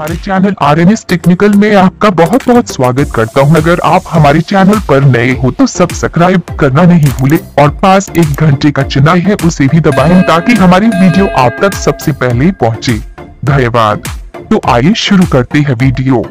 हमारे channel RMS technical में आपका बहुत बहुत स्वागत करता हूं। अगर आप हमारे चैनल पर नए हो तो सब्सक्राइब करना नहीं भूले और पास एक घंटे का चिन्ह है उसे भी दबाएं ताकि हमारी वीडियो आप तक सबसे पहले पहुंचे। धन्यवाद। तो आइए शुरू करते हैं वीडियो।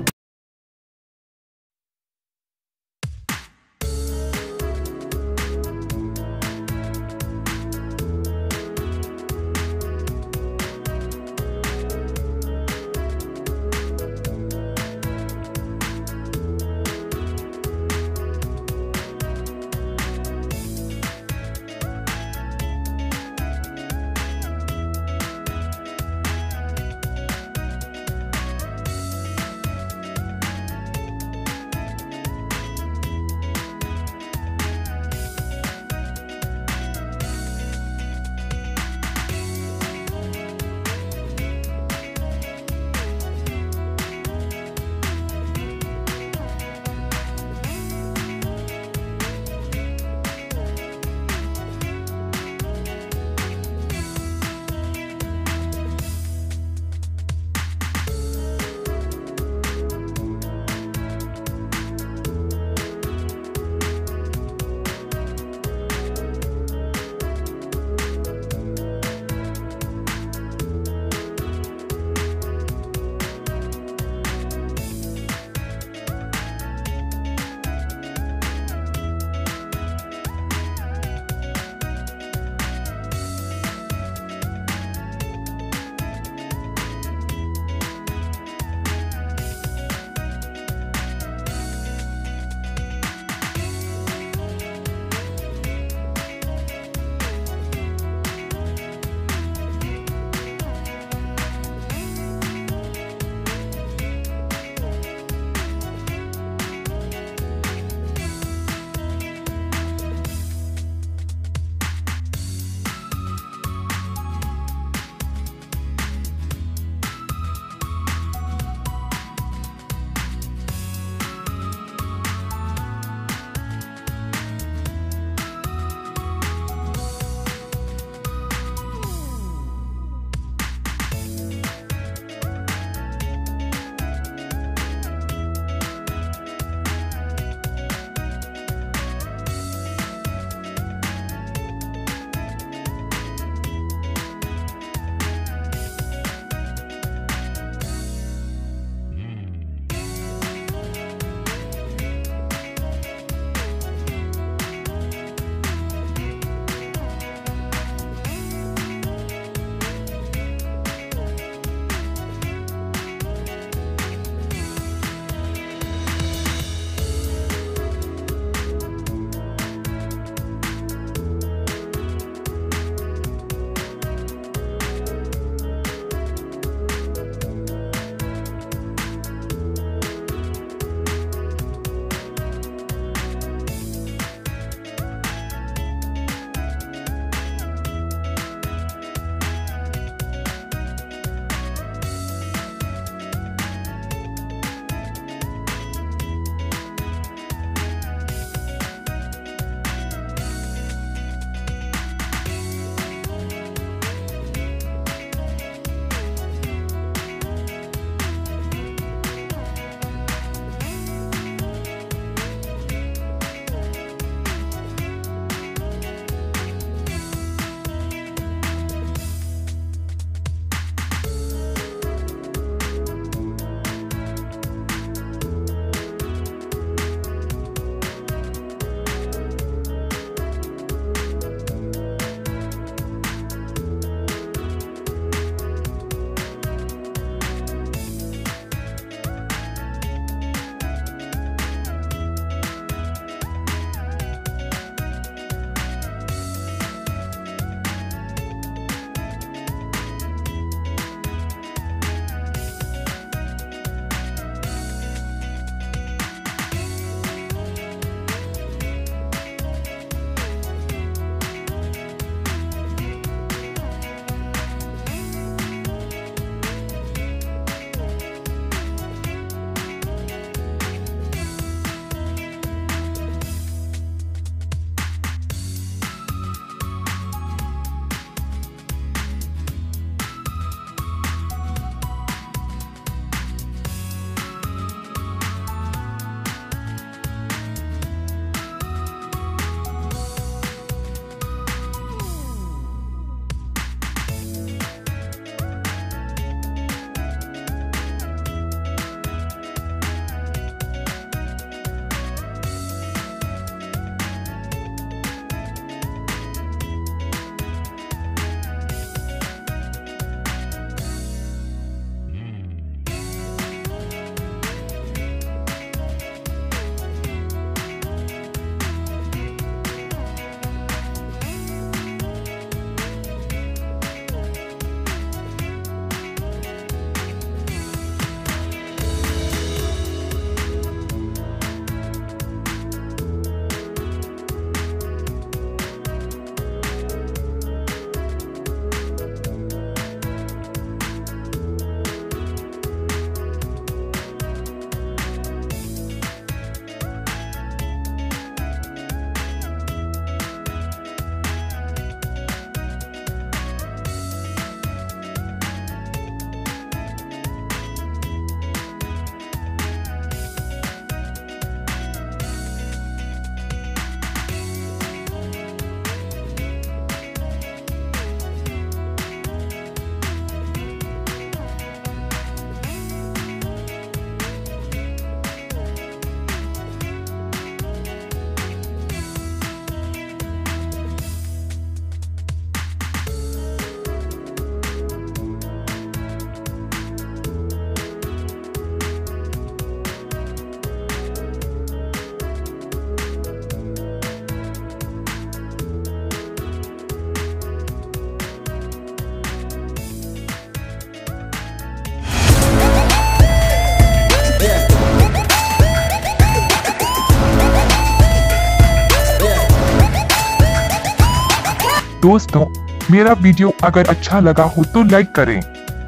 दोस्तों, मेरा वीडियो अगर अच्छा लगा हो तो लाइक करें,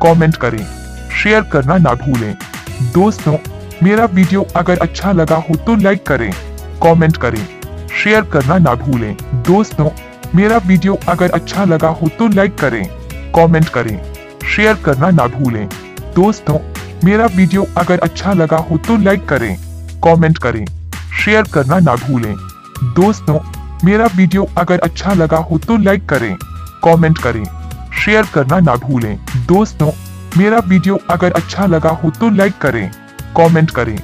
कमेंट करें, शेयर करना ना भूलें। दोस्तों, मेरा वीडियो अगर अच्छा लगा हो तो लाइक करें, कमेंट करें, शेयर करना ना भूलें। दोस्तों, मेरा वीडियो अगर अच्छा लगा हो तो लाइक करें, कमेंट करें, शेयर करना ना भूलें। दोस्तों, मेरा वीडियो अगर अच्छा लगा हो तो लाइक करें, कमेंट करें, शेयर करना ना भूलें। दोस्तों, मेरा वीडियो अगर अच्छा लगा हो तो लाइक करें, कमेंट करें, शेयर करना ना भूलें। दोस्तों, मेरा वीडियो अगर अच्छा लगा हो तो लाइक करें, कमेंट करें,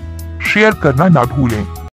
शेयर करना ना भूलें।